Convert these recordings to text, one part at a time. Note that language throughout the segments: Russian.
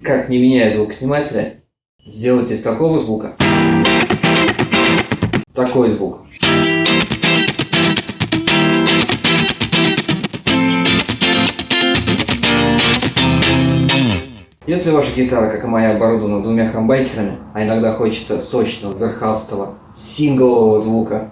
Как, не меняя звукоснимателя, сделать из такого звука такой звук. Если ваша гитара, как и моя, оборудована двумя хамбайкерами, а иногда хочется сочного, верхастого, синглового звука,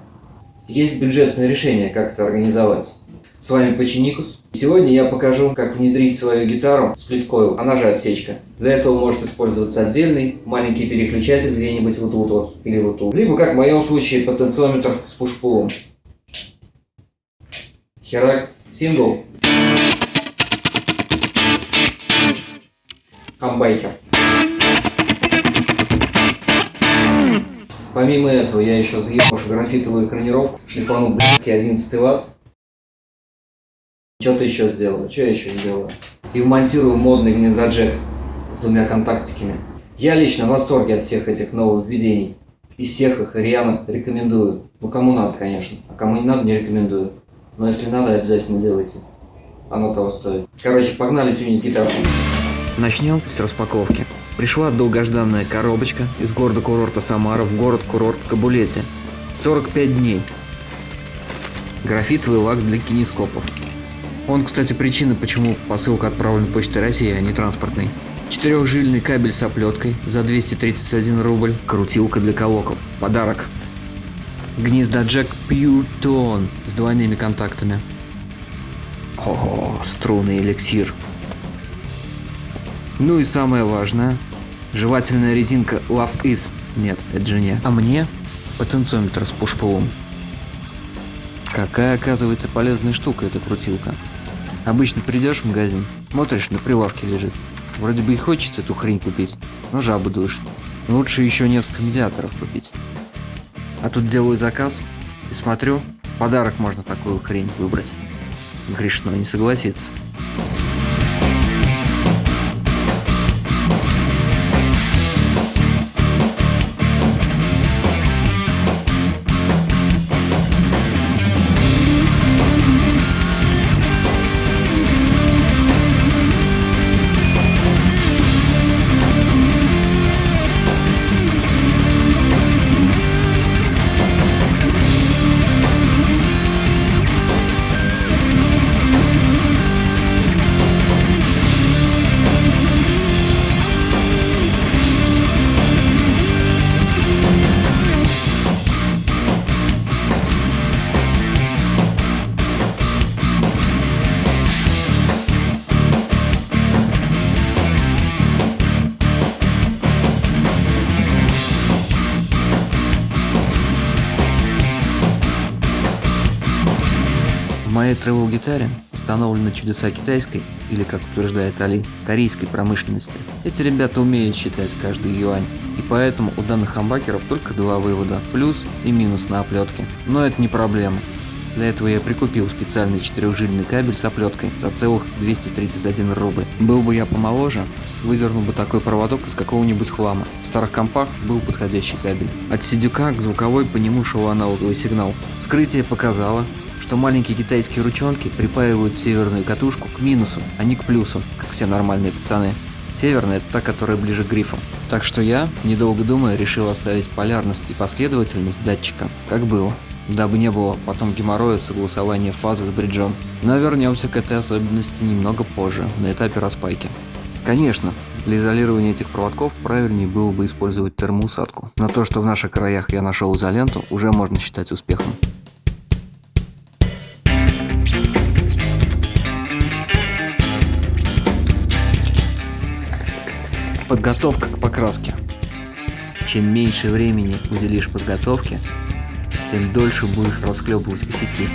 есть бюджетное решение, как это организовать. С вами Починикус. Сегодня я покажу, как внедрить свою гитару в сплит-койл, она же отсечка. Для этого может использоваться отдельный маленький переключатель где-нибудь вот тут вот, или вот тут. Либо, как в моем случае, потенциометр с пуш-пулом. Херак, сингл. Хамбайкер. Помимо этого, я еще заебал графитовую экранировку, шлифанул блядский 11 Вт. Что-то еще сделаю, что я еще сделаю? И вмонтирую модный гнездоджек с двумя контактиками. Я лично в восторге от всех этих нововведений. И всех их рьяно рекомендую. Ну, кому надо, конечно. А кому не надо, не рекомендую. Но если надо, обязательно делайте. Оно того стоит. Короче, погнали тюнить гитару. Начнем с распаковки. Пришла долгожданная коробочка из города-курорта Самара в город-курорт Кабулете. 45 дней. Графитовый лак для кинескопов. Он, кстати, причина, почему посылка отправлена Почтой России, а не транспортной. 4-жильный кабель с оплеткой за 231 рубль. Крутилка для колоков. Подарок. Гнездоджек Pure Tone с двойными контактами. Ого, струнный эликсир. Ну и самое важное. Жевательная резинка Love Is. Нет, это же не. А мне потенциометр с пуш-пулом. Какая, оказывается, полезная штука эта крутилка. Обычно придешь в магазин, смотришь, на прилавке лежит. Вроде бы и хочется эту хрень купить, но жабу душит. Лучше еще несколько медиаторов купить. А тут делаю заказ и смотрю, подарок можно такую хрень выбрать. Грешно не согласиться. В моей тревел-гитаре установлены чудеса китайской, или, как утверждает Али, корейской промышленности. Эти ребята умеют считать каждый юань, и поэтому у данных хамбакеров только два вывода – плюс и минус на оплетке. Но это не проблема. Для этого я прикупил специальный 4-жильный кабель с оплеткой за целых 231 рубль. Был бы я помоложе, выдернул бы такой проводок из какого-нибудь хлама. В старых компах был подходящий кабель. От сидюка к звуковой по нему шел аналоговый сигнал. Вскрытие показало, что маленькие китайские ручонки припаивают северную катушку к минусу, а не к плюсу, как все нормальные пацаны. Северная – это та, которая ближе к грифам. Так что я, недолго думая, решил оставить полярность и последовательность датчика, как было, дабы не было потом геморроя согласования фазы с бриджом. Но вернемся к этой особенности немного позже, на этапе распайки. Конечно, для изолирования этих проводков правильнее было бы использовать термоусадку. Но то, что в наших краях я нашел изоленту, уже можно считать успехом. Подготовка к покраске. Чем меньше времени уделишь подготовке, тем дольше будешь расхлебывать косяки.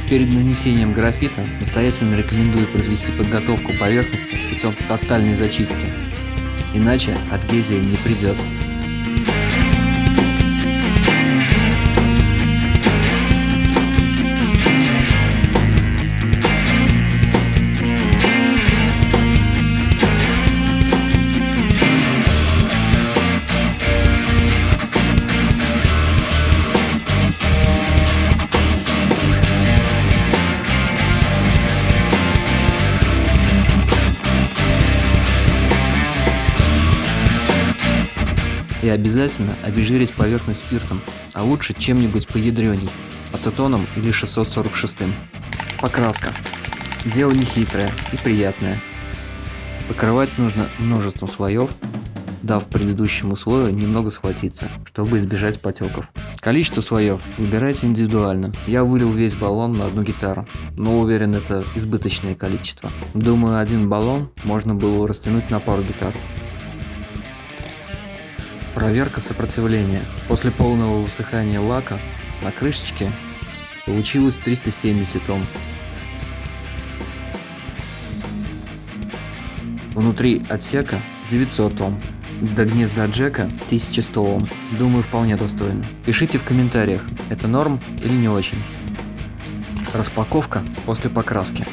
Перед нанесением графита настоятельно рекомендую произвести подготовку поверхности путем тотальной зачистки. иначе адгезия не придет. И обязательно обезжирить поверхность спиртом, а лучше чем-нибудь поядреней, ацетоном или 646. Покраска. Дело нехитрое и приятное. Покрывать нужно множеством слоев, дав предыдущему слою немного схватиться, чтобы избежать потеков. Количество слоев выбирайте индивидуально. Я вылил весь баллон на одну гитару, но уверен, это избыточное количество. Думаю, один баллон можно было растянуть на пару гитар. Проверка сопротивления. После полного высыхания лака на крышечке получилось 370 Ом. Внутри отсека 900 Ом. До гнезда джека 1100 Ом. Думаю, вполне достойно. Пишите в комментариях, это норм или не очень. Распаковка после покраски.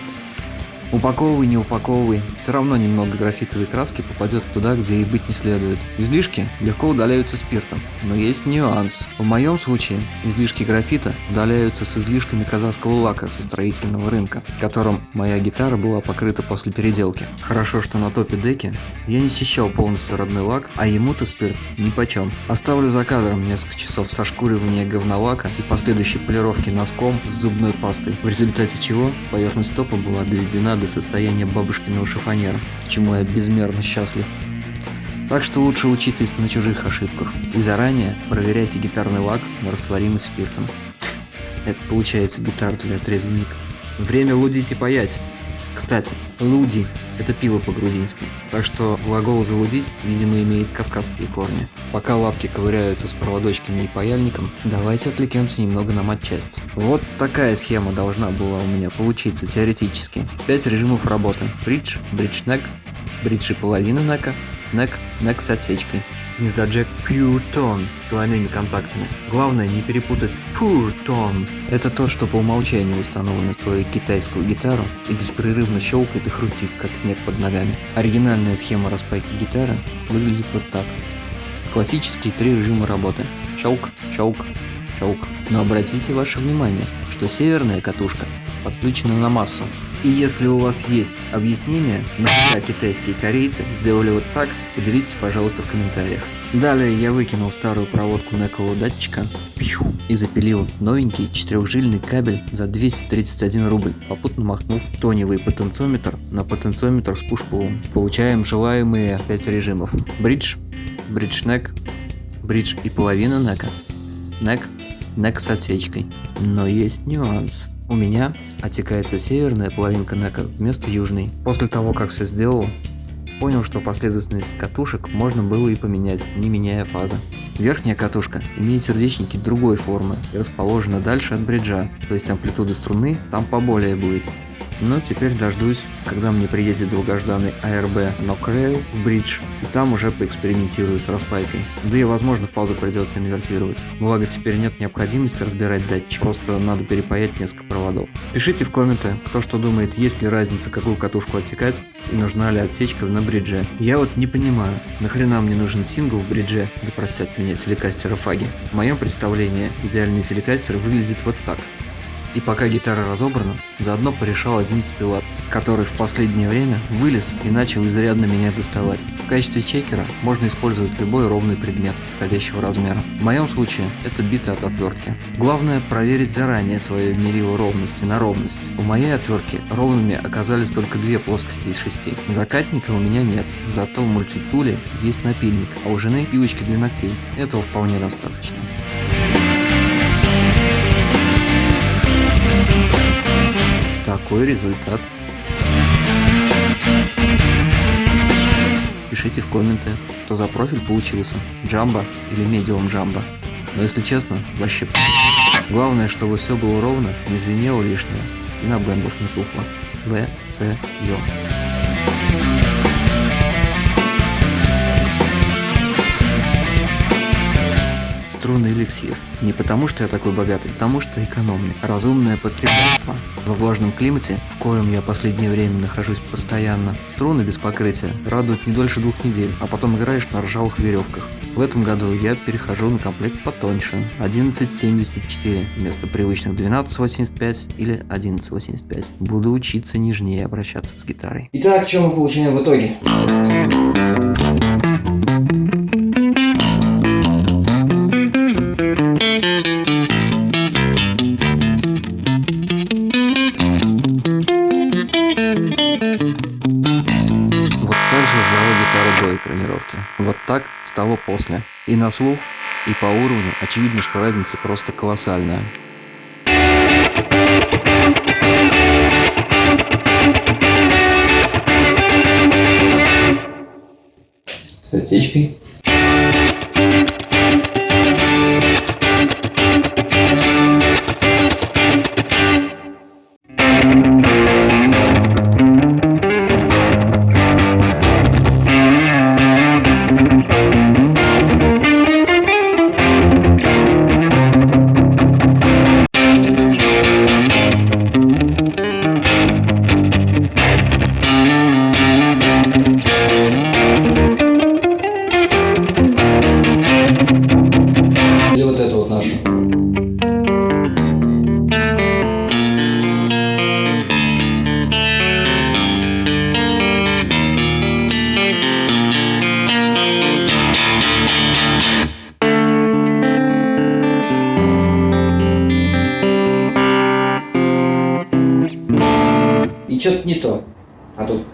Упаковывай, не упаковывай, все равно немного графитовой краски попадет туда, где и быть не следует. Излишки легко удаляются спиртом, но есть нюанс. В моем случае излишки графита удаляются с излишками казахского лака со строительного рынка, которым моя гитара была покрыта после переделки. Хорошо, что на топе деки я не счищал полностью родной лак, а ему-то спирт нипочем. Оставлю за кадром несколько часов сошкуривания говнолака и последующей полировки носком с зубной пастой, в результате чего поверхность топа была доведена до состояния бабушкиного шифонера, чему я безмерно счастлив. Так что лучше учитесь на чужих ошибках и заранее проверяйте гитарный лак на растворимость спиртом. Это получается гитара для трезвенника. Время лудить и паять. Кстати, луди – это пиво по-грузински, так что глагол «залудить», видимо, имеет кавказские корни. Пока лапки ковыряются с проводочками и паяльником, давайте отвлекемся немного на матчасть. Вот такая схема должна была у меня получиться теоретически. 5 режимов работы. Бридж, бридж-нек, бридж и половина нека, нек с отсечкой. Гнезда джек Pure Tone с двойными контактами. Главное не перепутать с Pure Tone. Это тот, что по умолчанию установлен на твою китайскую гитару и беспрерывно щелкает и хрустит, как снег под ногами. Оригинальная схема распайки гитары выглядит вот так. Классические 3 режима работы. Щелк, щелк, щелк. Но обратите ваше внимание, что северная катушка подключена на массу. И если у вас есть объяснение, нахуя китайские корейцы сделали вот так, поделитесь, пожалуйста, в комментариях. Далее я выкинул старую проводку некового датчика и запилил новенький 4-жильный кабель за 231 рубль, попутно махнув тоневый потенциометр на потенциометр с пуш-пулом. Получаем желаемые 5 режимов. Бридж, бридж-нек, бридж и половина нека, нек с отсечкой. Но есть нюанс. У меня отсекается северная половинка нека вместо южной. После того, как все сделал, понял, что последовательность катушек можно было и поменять, не меняя фазы. Верхняя катушка имеет сердечники другой формы и расположена дальше от бриджа, то есть амплитуда струны там поболее будет. Но теперь дождусь, когда мне приедет долгожданный ARB Nocrail в бридж, и там уже поэкспериментирую с распайкой. Да и возможно фазу придется инвертировать. Благо теперь нет необходимости разбирать датчик, просто надо перепаять несколько проводов. Пишите в комменты, кто что думает, есть ли разница, какую катушку отсекать и нужна ли отсечка на бридже. Я вот не понимаю, нахрена мне нужен сингл в бридже, да простят меня телекастеры фаги. В моем представлении идеальный телекастер выглядит вот так. И пока гитара разобрана, заодно порешал 11-й лад, который в последнее время вылез и начал изрядно меня доставать. В качестве чекера можно использовать любой ровный предмет подходящего размера. В моем случае это бита от отвертки. Главное проверить заранее свое мерило ровности на ровность. У моей отвертки ровными оказались только 2 плоскости из 6. Закатника у меня нет, зато в мультитуле есть напильник, а у жены пилочки для ногтей. Этого вполне достаточно. Такой результат. Пишите в комменты, что за профиль получился, джамбо или медиум джамбо. Но если честно, вообще главное, чтобы все было ровно, не звенело лишнего и на бендах не тухло. ВЦ Ё. эликсир. Не потому, что я такой богатый, потому что экономный. Разумное потребительство. Во влажном климате, в коем я последнее время нахожусь постоянно, струны без покрытия радуют не дольше 2 недель, а потом играешь на ржавых веревках. В этом году я перехожу на комплект потоньше, 11,74 вместо привычных 12,85 или 11,85. Буду учиться нежнее обращаться с гитарой. Итак, что мы получаем в итоге? Вот так же сжала гитару до экранировки. Вот так стало после. И на слух, и по уровню очевидно, что разница просто колоссальная. С отечкой. Или вот это вот наше. И что-то не то. А тут...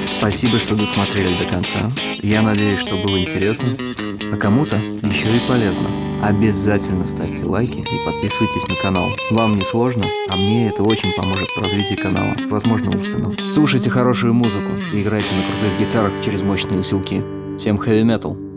Спасибо, что досмотрели до конца. Я надеюсь, что было интересно, а кому-то еще и полезно. Обязательно ставьте лайки и подписывайтесь на канал. Вам не сложно, а мне это очень поможет в развитии канала, возможно, умственном. Слушайте хорошую музыку и играйте на крутых гитарах через мощные усилки. Всем heavy metal!